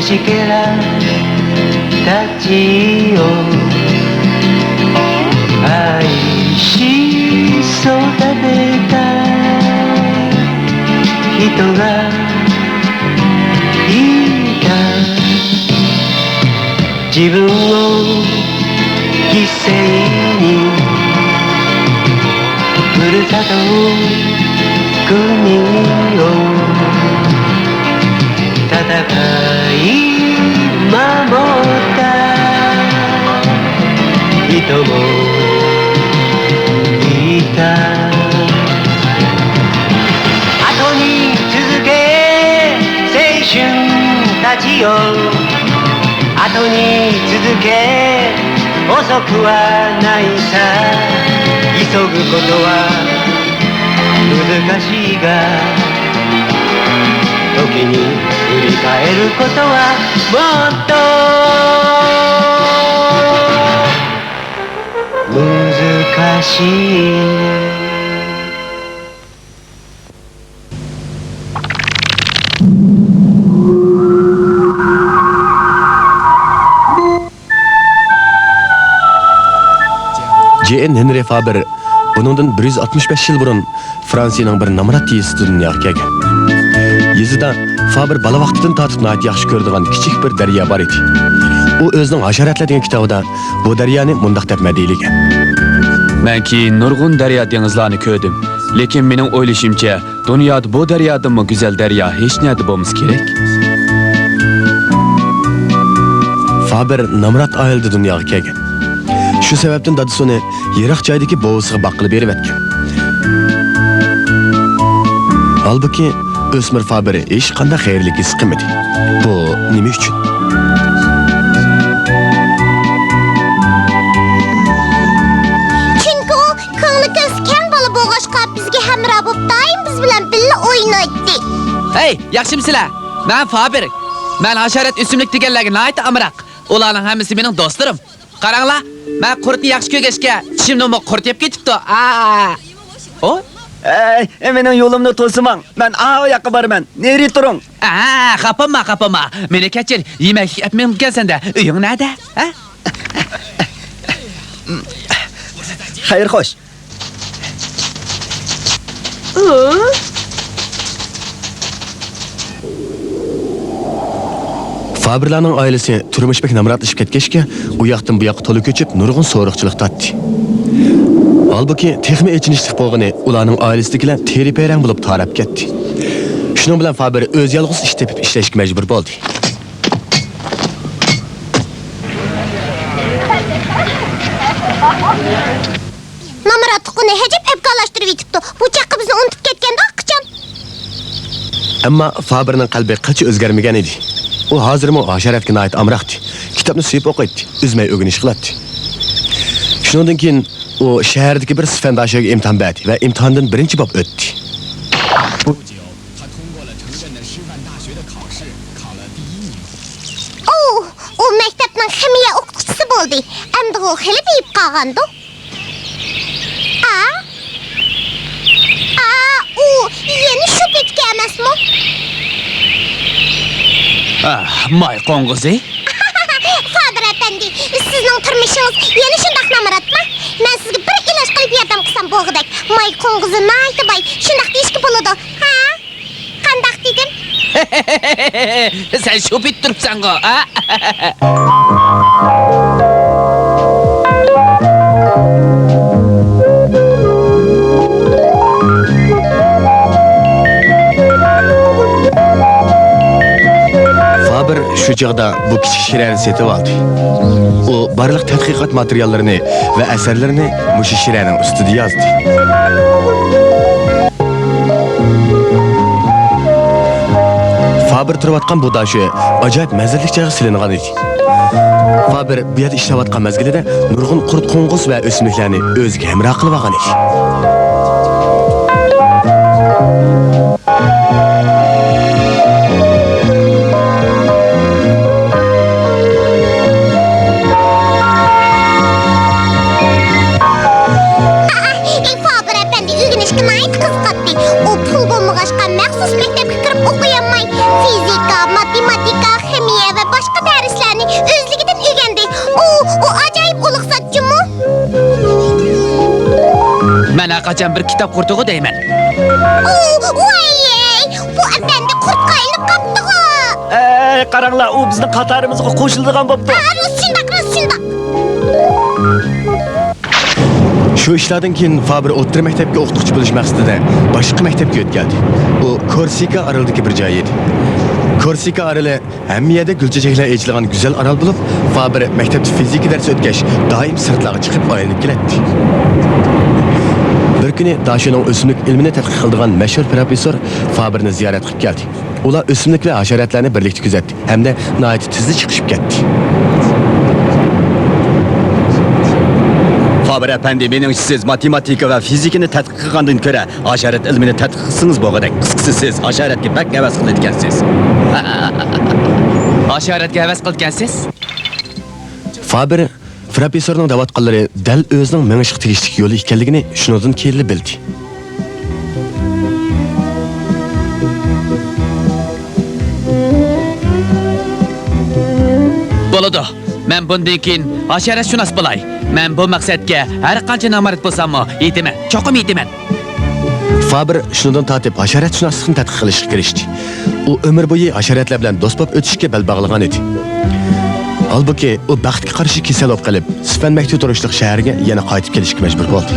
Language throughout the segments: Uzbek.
しけらたちを愛し育てた人がいた自分を犠牲にふるさと国を戦い守った人もいた後に続け青春たちよ後に続け遅くはないさ急ぐことは難しいが時に振り返ることはもっと難しいJ.N. Henry Faber bunundan 165 yıl burun Fransa'nın bir namrat yezisi dünyaya kelgan. Yezida Faber bala vaqtidan tortib nayt yaxshi ko'radigan kichik bir daryo bor edi. U o'zining Hasharatlar degan kitobida bu daryoni mundaq deb madiylagan. Men keyin nurg'un daryo dengizlarni ko'rdim. Lekin mening o'ylashimcha, dunyoda bu daryodan go'zal daryo hech nada bo'lmasa kerak. Faber namrat oilada dunyoga kelgan. Shu sababdan dadasi uni yiroq joydagi bovisiga boqilib berib etgan. Halbuki o'smir Faber hech qanday xayrlik his qilmadi. Bu nima uchun? Chunki u ko'ngli keng bola bo'lg'achqa bizga hamroh bo'lib doim biz bilan birga o'ynaydi. Hey, yaxshimisizlar? Men Faber. Men hasharat o'simlik deganlarga nayt amroq. Ularning hammasi mening do'stlarim. Qaranglar, men qurtni yaxshi ko'rgashga tishimni qurt yeb ketibdi. O? Mening yo'limni to'simang. Men o yoqqa boraman. Neri turing? Xapama. Meni kechir. Yemak yeyapman ekansan-da. Uying nada? Xayr, xo'sh. Faberlarning oilasi turmushbek namratlashib ketgachga, u yoqdan bu yoqqa to'la ko'chib, nurg'un so'riqchilik tatdi. Halbuki texmi echinishlik bo'lgani ularning oilasidagilar teri-perang bo'lib tarab ketdi. Shuning bilan Faber o'z yolg'iz ish tepib ishlashga majbur bo'ldi. Namratquni hejib epkalashtirib yetibdi. Bu chaqqa bizni unutib ketganda qachon? Ammo Faberning qalbi qilcha o'zgarmagan edi. U hozirmi hasharatga nayt amroqdi. Kitobni suyib o'qiydi, uzmay o'rganish qiladi. Shundan keyin u shahardagi bir sifandoshiga imtihon berdi va imtihondan birinchi bo'lib o'tdi. U maktabning ximiya o'qituvchisi bo'ldi. Endi u xili deyib qolgandi. U yeni shu petga emasmi? May qo'ng'izi. Faber efendi, sizning turmushingiz yana shundoq namratmi? Men sizga bir iloj qilib yordam qilsam bo'g'idak. May qo'ng'izi naytibay, shundoq deyishga bo'ladi. Qandoq dedim? Sen shu bit turibsan-ku, Faber shu chog'da bu kichik shirani setib oldi. U barliq tadqiqot materiallarini va asarlarini mushu shiraning ustida yozdi. Faber turayotgan bu dashi ajoyib mazali joyga silingan edi. Faber bu yerda ishlayotgan mezgilida nurg'un qurt qo'ng'iz va o'simliklarni o'ziga hamroh qilib olgan edi. Fizika, matematika, ximiya va allaqachon bir kitob qurtig'i deyman. Voy, bu efendi kurtqa ilinib qaptı-ku. Qaranglar, u bizning qatorimizga qo'shildigan bo'pti. Russindoq. Shu ishlardan keyin Faber o'rta maktabga o'qituvchi bo'lish maqsadida boshqa maktabga o'tgandi. U Korsika orolidagi bir joy edi. Korsika oroli hammiyada gulchechaklar echilgan go'zal orol bo'lib, Faber maktabda fizika darsi o'tgach, doim sirtlarga chiqib aylanib keladi. Bir kuni Dashoning o'simlik ilmini tadqiq qiladigan mashhur professor Faberni ziyorat qilib keldi. Ular o'simlik va hasharotlarni birlikda kuzatdi hamda nihoyat tezda chiqishib ketdi. Faber efendi, mening siz matematika va fizikani tadqiq qilgandan ko'ra, hasharot ilmini tadqiq qilsangiz bo'g'adak. Qisqasi siz hasharotga bak havas qilayotgansiz. Hasharotga havas qilgansiz? Faber professorning da'vatqanlari dal o'zining mengishga tegishli yo'li ekanligini shundan keyin bildi. Bo'ladi. Men bundan keyin hasharotshunos bo'lay. Men bu maqsadga har qancha namorat bo'lsam-mo, yetaman. Cho'qim yetaman. Faber shundan tortib hasharotshunoslikni tadqiq qilishga kirishdi. U umr bo'yi hasharotlar bilan do'st bo'lib o'tishga bel bog'lagan edi. Halbuki u baxtga qarshi kasal bo'lib qolib, Sifan maktab turishliq shaharga yana qaytib kelishga majbur bo'ldi.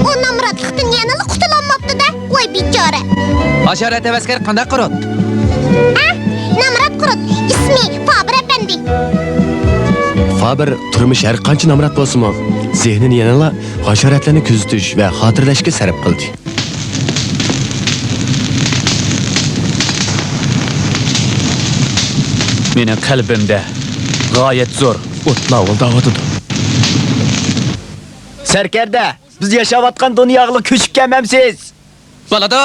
O namratlıqdan yana qutulolmabdi-da. Voy bechora. Hasharot havaskar qanday qurut? Namrat qurut. İsmi Faber efendi. Faber turmush har qancha namrat bo'lsa-mo, zehnini yanala hasharotlarni kuzatish va xotirlashga sarf qildi. Mening qalbimda g'oyat zo'r o'tlar o'ldayotidir. Sarkarda, biz yashayotgan dunyoga ko'chib kelmamsiz. Bo'ladi.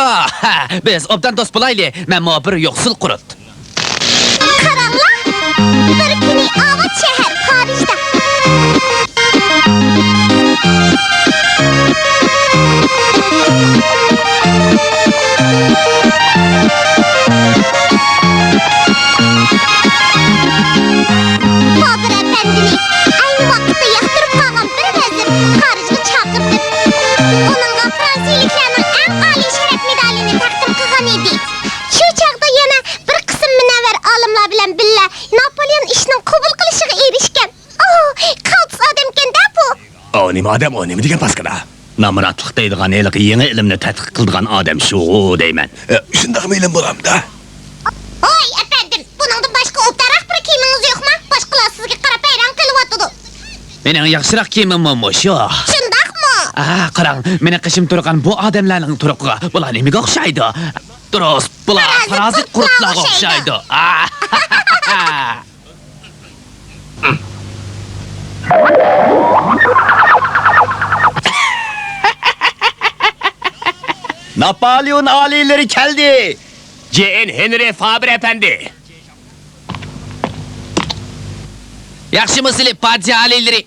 Biz obdan do'st bo'laylik. Men bir yo'qsul qurut. Qaranglar. Bir kuni Avat shahar Parijda. Faber efendini aynı vaqtda yoqtirib qolgan bir vazir Parijga chaqirdi. Onunğa Fransiyaliklarning eng oliy sharaf medalini taqdim qilgan edi. Shu chaqda yana bir qism munavvar olimlar bilan billa Napoleon ishning qabul qilishiga erishgan. Qaltis odamkan-da bu. O nima odam, o nima degan paskada? Namratlik deydigan eliq yangi ilmni tadqiq qilgan odam shu deyman. Shunday ilm bo'lamda. Oy efendim, buningdan boshqa o'taraq bir kiyimingiz yo'qmi? Boshqalar sizga qarab hayron qilyapti. Mening yaxshiroq kiyimim shu. Shundaqmi? Qarang, meni qishim turgan bu odamlarning turqiga bular nimaga o'xshaydi? Durust, bular parazit qurtlarga o'xshaydi. Napolyon aliyleri geldi. J.N. Henry Faber efendi. Yaxshimisiz, padja alilari?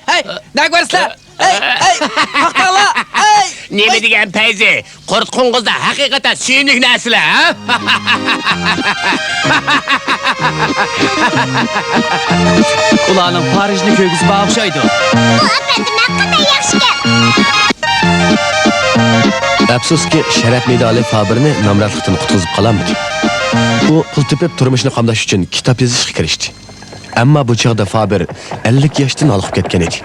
Hey, ne ko'rsizlar? Hey, haqdala. Hey, Nima degan payzi? Qurt qo'ng'izda haqiqatan suyunlik narsalar, ha? ularning Parijni ko'gizib o'xshaydi. Bu efendim hakikaten yaxshi gap. Afsuski, sharaf medali Faberni namratlikdan qutqizib qololmadi. U pul tepib turmushni qamdash uchun kitob yozishga kirishdi. Ammo bu chaqda Faber 50 yoshdan olib ketgan edi.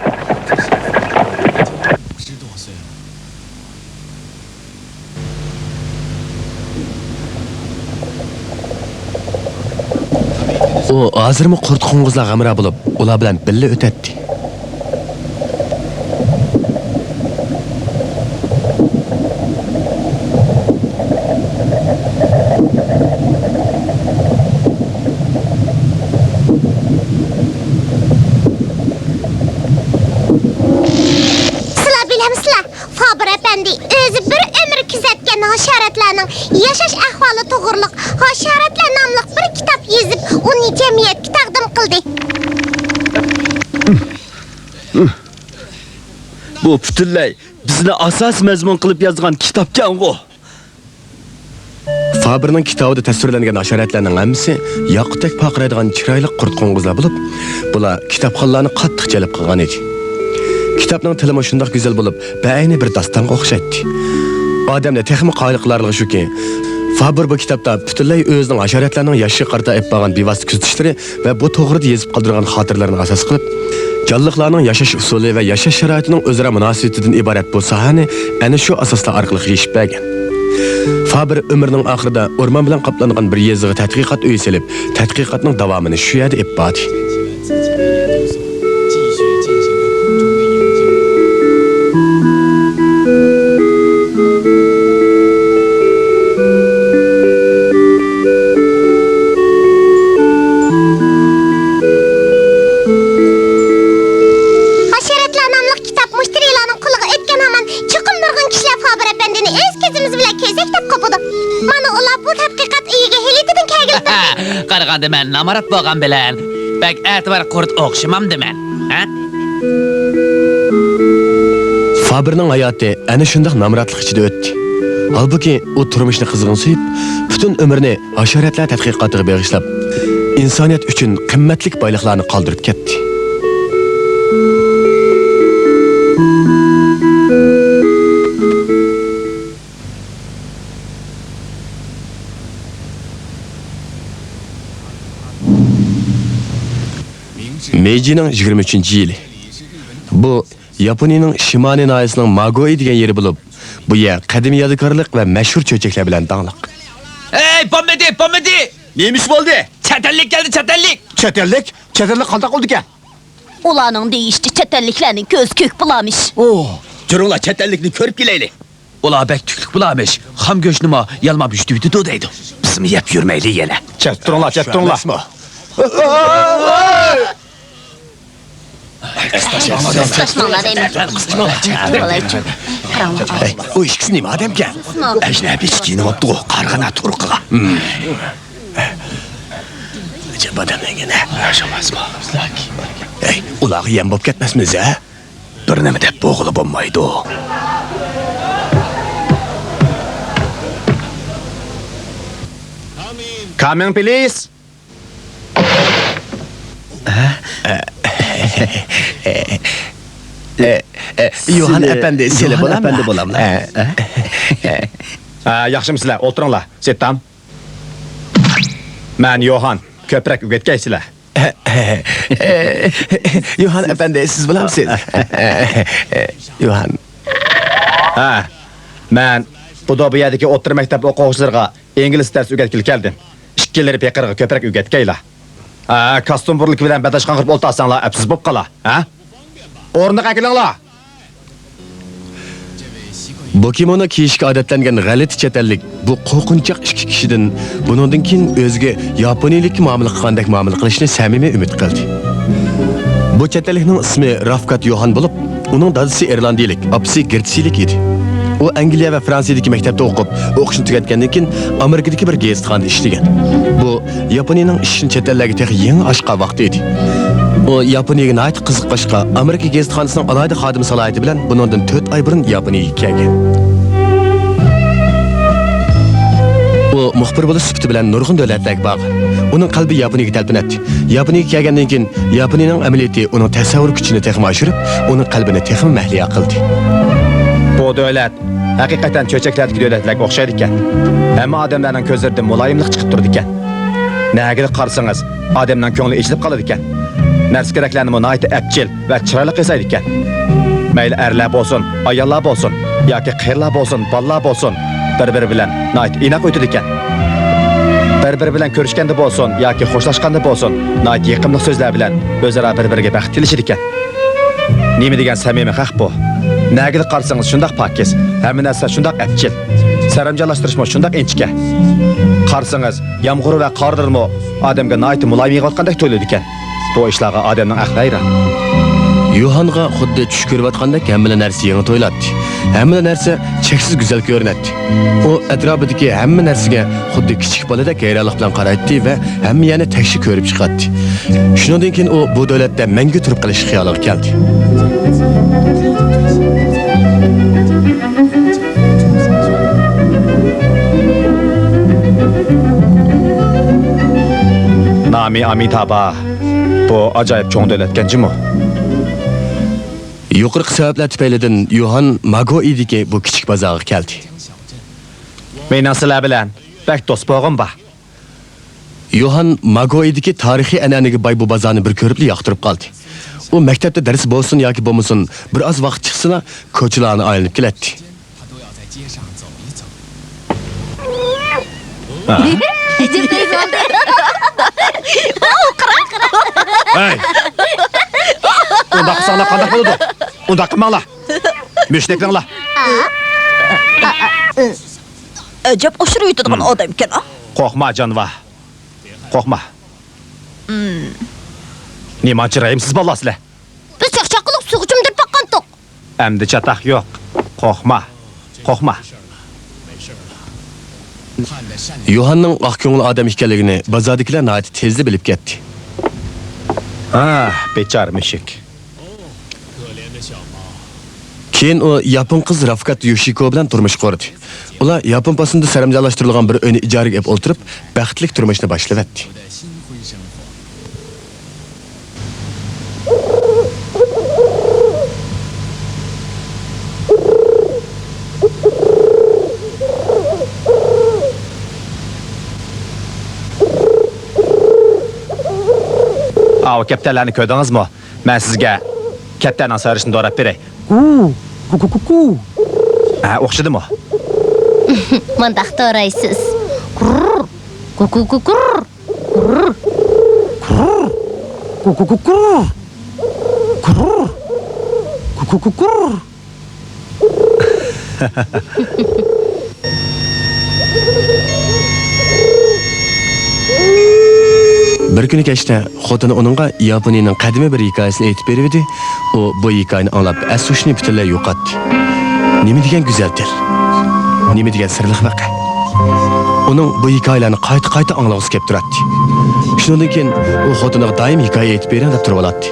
U hozirmi qurt qo'ng'izlar g'amira bo'lib, ular bilan birga o'tadi. Sizlar bilamsizlar, Faber efendi o'zi bir umr kuzatgan hasharotlarning yashash ahvoli to'g'riliq Hasharotlar nomli bir kitob yozib, uni jamiyatga taqdim qildi. Bu butunlay bizni asos mazmun qilib yozgan kitobkan u. Faberning kitobida tasvirlangan hasharotlarning hammasi yoqutdek paqiraydigan chiroyli qurt qo'ng'izlar bo'lib, bular kitobxonlarni qattiq jalb qilgan edi. Kitapning tilimi shundoq go'zal bo'lib, ba'ayni bir dastonga o'xshaydi. Odamni texmi qoyil qilarligi shuki, Faber bu kitobda butunlay o'zining hasharotlarning yashiga qarata olib borgan bevosita kuzatishlari va bu to'g'rida yozib qoldirgan xotiralarini asos qilib, jonliqlarning yashash usuli va yashash sharoitining o'zaro munosabatidan iborat bu sohani ana shu asoslar orqali yashib bergan. Faber umrining oxirida o'rmon bilan qoplangan bir yeziga tadqiqot uyi silib, tadqiqotning davomini shu yerda olib bordi. Qaraganda men namarat bo'lgan bilan, bak e'tibor qurt o'xshamamdi men. Ha? Faberning hayoti ana shunday namratlik ichida o'tdi. Halbuki u turmushni qizg'in suyib, butun umrini hasharotlar tadqiqotiga bag'ishlab, insoniyat uchun qimmatli boyliqlarni qoldirib ketdi. Meiji'nin 23-yili. Bu Yaponiyaning Shimane noyasining Magoi degan yeri bo'lib, bu yer qadimiy yodgorlik va mashhur cho'chaklar bilan tanliq. Ey, pomedi! Neymiş bo'ldi? Çetellik geldi, çetellik! Çetellik? Çetellik qanday oldu ekan? Ularning deyishdi çetelliklarning ko'z ko'k bulamış. Oo, Jurunglar çetellikni ko'rib kelaylik. Ular bek tüklük bulamış. Ham go'shnimi yalmab yutdi deydi. Bizim yep yurmayli yana. Çetirunglar. Saçmalar emin. Hey, o ikisi nima odamkan? Ajnabiy kiyinib o'tdi-ku, qarg'ana turqiga. Ajab odamlargina. Hey, ular yem bo'lib ketmasmiz, ha? Bir nima deb bo'g'ilib bo'lmaydi. Coming, please. Yohan efendi, seni efendi bo'lamlar. Yaxshimisizlar? O'tiringlar. Settam. Men Yohan, ko'proq o'rgatgaysizlar. Yohan efendi, siz bilamsiz? Yohan. Ha. Men bu yerdagi o'rta maktab o'quvchilariga ingliz dars o'rgatgil keldim. Ikkilari pekirga ko'proq o'rgatgaylar. Kostyum burlik bilan badashqan qilib o'ltasanglar, absiz bo'lib qolar, ha? O'rniga kelinglar. Bu kimono kiyishga odatlangan g'alati chetellik bu qo'rqinchoq ikki kishidan buningdan keyin o'ziga yaponiyalik muomala qilgandek muomala qilishni samimiy umid qildi. Bu chetellikning ismi Rafkat Yohan bo'lib, uning dadasi irlandiyalik, opasi gertsilik edi. U Angliya va Fransiyadagi maktabda o'qib, o'qishni tugatgandan keyin Amerikadagi bir gazetxonada ishlagan. Bu Yaponiyaning ishini chetellarga texi yangi oshqa vaqti edi. O Yaponiyaga nayt qiziqqashqa Amerika gazetxonasining alayda xodim salohiyati bilan bundan 4 oy burun Yaponiyaga kelgan. O muxbir bo'lish sifati bilan nurg'un davlatlarga bog'liq. Uning qalbi Yaponiyaga talpinadi. Yaponiyaga kelgandan keyin Yaponiyaning amaliyoti uning tasavvur kuchini texmi oshirib, uning qalbini texmi mahliyo qildi. Bu davlat haqiqatan cho'chaklardagi davlatlarga o'xshaydi ekan. Hamma odamlarning ko'zlarida muloyimlik chiqib turdi ekan. Nega qarasangiz, odamning ko'ngli ichilib qoladi ekan. Narsa keraklarni munoyat apchil va chiroyli qilsaydi ekan. Mayli erlar bo'lsin, ayollar bo'lsin, yoki qirlar bo'lsin, bolalar bo'lsin, bir-biri bilan noyat inoq o'tadi ekan. Bir-biri bilan ko'rishganda bo'lsin yoki xo'shlashganda bo'lsin, noyat yaqinlik so'zlar bilan o'zaro bir-biriga baxt tilashir ekan. Nima degan samimiy haq bu? Nega qarasangiz shundoq pokiz, hamma narsa shundoq apchil. Saramjonlashtirishmo shundoq inchka. Qarasangiz, yomg'ir va qordirmo odamga noyat muloyim yig'otgandek to'ylaydi ekan. Bu ishlarga odamning aqli hayron. Yohanga xuddi tush ko'rayotgandek hamma narsa yangi to'ylatdi. Hamma narsa cheksiz go'zal ko'rinadi. U atrofidagi hamma narsaga xuddi kichik boladek hayronlik bilan qaraydi va hamma yana takshi ko'rib chiqadi. Shundan keyin u bu davlatda mangu turib qolish xayoliga keldi. Nami Amitabha. Bu acayip çoğun devletkenci mi? Yuqorqi sabablar tufaylidan Yohan Magoidagi bu kichik bozorga keldi. Mening sizlar bilan bak do'st bo'g'im bor. Yohan Magoidagi tarixiy an'anaga boy bu bozorni bir ko'ribli yoqtirib qoldi. U maktabda dars bo'lsin yoki bo'lmasin, bir oz vaqt chiqsina, ko'chalarni aylanib keladi. Hey! Unda qilsanglar qanday bo'ladi? Unda qilmanglar. Müşteklanglar. Acaba aşırı yutadigan odam ekan. Qo'rqma jonivor. Qo'rqma. Nima chirayimsiz bolasizlar? Biz chaqchaq qilib sug'jimdirib baqqandiq. Endi chataq yo'q. Qo'rqma. Qo'rqma. Yohanning oq ko'ngil odam ekanligini bozordagilar nihoyat tezda bilib ketdi. Bechar mushuk. Keyin u yapon qiz Rafkat Yoshiko bilan turmush qurdi. Ular yapon pasında saramjalashtirilgan bir uyni ijaraga olib o'tirib, baxtli turmushni boshladi. O kaptanlarni ko'rdingizmi? Men sizga kaptanning sarishini dorab beray. O'xshadimi? Mundaq to'raysiz. Bir kuni kechda xotini uningga Yaponiyaning qadimiy bir hikoyasini aytib berdi. U bu hikoyani anglab, ashushni butunlay yo'qotdi. Nima degan go'zal til. Nima degan sirliq vaqa. Uning bu hikoyalarni qayta anglag'isi kelib turadi. Shundan keyin u xotiniga doim hikoya aytib beradi deb turib oladi.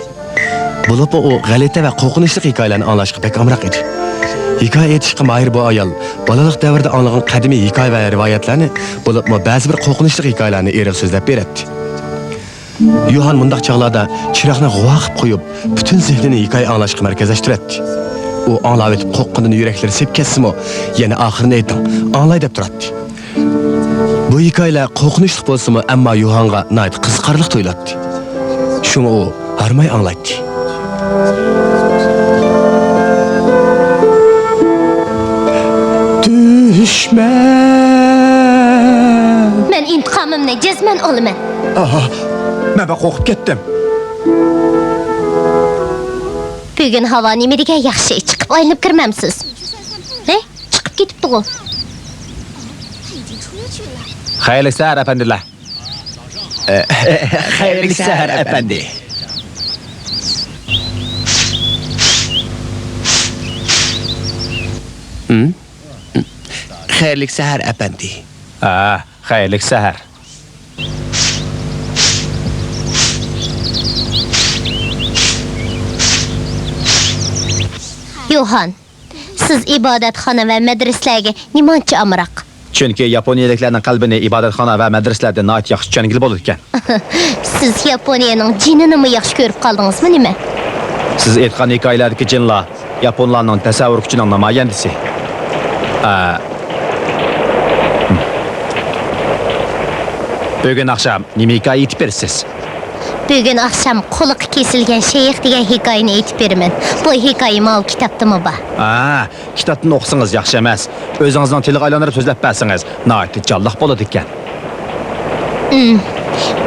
Bo'lib u g'alati va qo'rqinchli hikoyalarni anglashga pek amroq edi. Hikoya aytishga mahir bu ayol bolalik davrida anglagan qadimiy hikoya va rivoyatlarni, bo'lib ba'zi bir qo'rqinchli hikoyalarni eriq so'zlab beradi. Yohan mundaq chaqlarda chiroqni g'uvaqib qo'yib, butun zehnini hikoya anglashga markazlashtiradi. U anglab etib qo'rqqanidan yuraklari sep ketsimi, yana oxirini ayting, anglay deb turadi. Bu hikoyalar qo'rqinchli bo'lsa-mu, ammo Yohanga nihoyat qiziqarli tuyuladi. Shuni u harmay anglaydi. Düşman. Men intiqomimni jazman olaman. Men qo'rqib ketdim. Bugun havo nima degan yaxshi, chiqib aylanib kirmamsiz. Chiqib ketibdi-ku. Xayrli sahar apandilar. Xayrli sahar apandi. Xayrli sahar apandi. Xayrli sahar. Yohan, siz ibodatxona va madrasalarga nimancha amroq? Chunki yaponiyaliklarning qalbini ibodatxona va madrasalarda nihoyat yaxshi tushungil bo'ladi ekan. Siz Yaponiyaning jinini yaxshi ko'rib qoldingizmi nima? Siz aytgan hikoyalardagi jinlar yaponlarning tasavvur kuchining namoyandasi. Bugun akşam nima hikoya aytib berasiz? Bugun akşam qo'li kesilgan shayx degan hikoyani aytib beraman. Bu hikoya mal kitobdami bor? Kitobni o'qisangiz yaxshi emas. O'zingizning tiliga aylantirib so'zlab bersangiz, nihoyat jalloq bo'ladi ekan.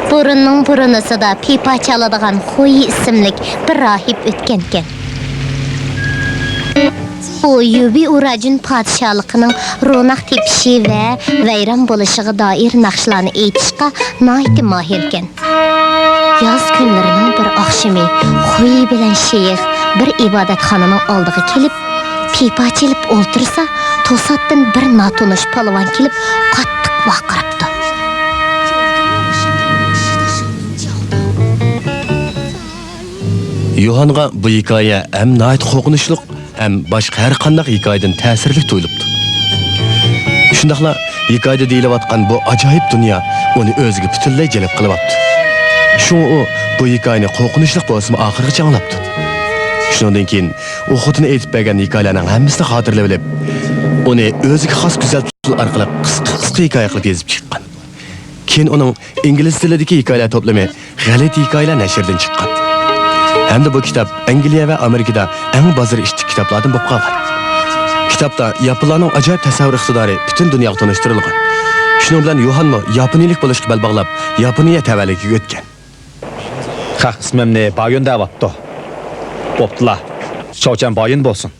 Burunning burunasida pipa chaladigan Xuyi ismli bir rohib o'tgan ekan. U Yubi Urajun podshohligining ro'naq tepishi va vayron bo'lishiga doir naqshlarni aytishga nihoyat mohir ekan. Yoz kunlarining bir oqshimi Xuyi bilan shayx bir ibodatxonaning oldiga kelib, pipa chalib o'ltirsa, to'satdan bir notanish polvon kelib, qattiq vaqiribdi. Yohanga bu hikoya ham nihoyat qo'rqinchli, ham boshqa har qanday hikoyadan ta'sirli tuyulibdi. Shundaqla hikoyada deyilayotgan bu ajoyib dunyo uni o'ziga butunlay jalb qilyapti. Shuni u bu hikoyani qo'rqinchli bo'lsa-mu oxirigacha anglabdi. Shundan keyin u xotini aytib bergan hikoyalarning hammasini xotirlab olib, uni o'ziga xos go'zal til orqali qisqa hikoya qilib yozib chiqqan. Keyin uning ingliz tilidagi hikoyalar to'plami G'alati hikoyalar nashrdan chiqqan. Hamda bu kitob Angliya va Amerikada eng bozor ishchi kitoblardan bo'lib qolgan. Kitobda yaponlarning ajoyib tasavvur iqtidori butun dunyoga tanishtirilgan. Shuning bilan Yohanmo yaponiyalik bo'lishga bel bog'lab, Yaponiya tavalligiga o'tgan. Ha, ismimni Bayun deyapti. Bo'ptilar. Shochan Bayun bo'lsin.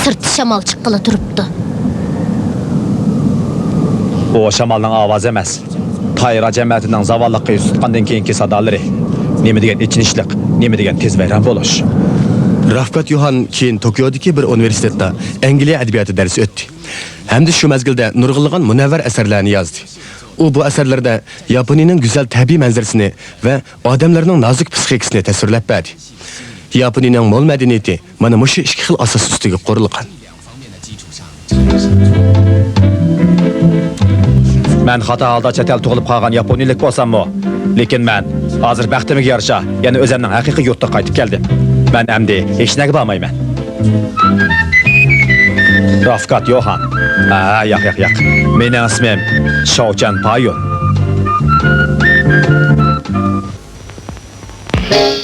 Sırtı shamol chiqqili turibdi. O shamolning ovozi emas. Tayra jamiyatining zavolliqqa yuz tutgandan keyingi sadolari. Nima degan ichinishlik, nima degan tez vayron bo'lish. Rafkat Yohan keyin Tokiodagi bir universitetda Angliya adabiyoti darsi o'tdi. Hamda shu mazgilda nurg'unlagan munavvar asarlarni yozdi. U bu asarlarda Yaponiyaning go'zal tabiiy manzarasini va odamlarning nozik psixikasini tasvirlab berdi. Yaponiyaning mo'l madaniyati mana mushu ikki xil asos ustiga qurilgan. Men xato holda chet el tug'ilib qolgan yaponiyalik bo'lsam-mu, lekin men hozir baxtimga yarasha yana o'zimning haqiqiy yurtga qaytib keldim. Men endi hech nega bormayman. Rafkat Yohan. Yo'q. Mening ismim Shochan Bayun.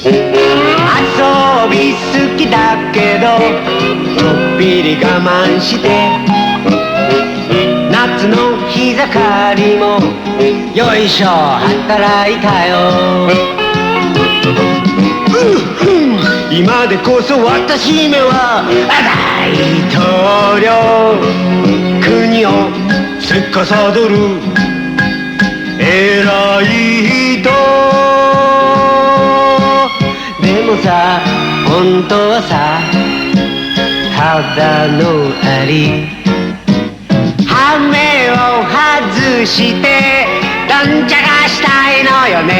遊び好きだけどちょっぴり我慢して夏の日盛りもよいしょ働いたよ今でこそ私めは大統領国を司る偉い人でもさ本当はさただのアリ羽目を外してなんちゃがしたいのよね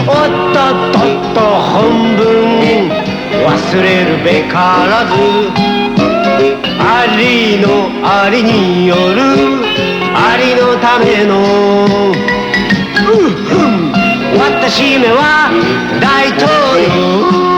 おっとっとっと本文忘れるべからずありのありによるありのための私めは大統領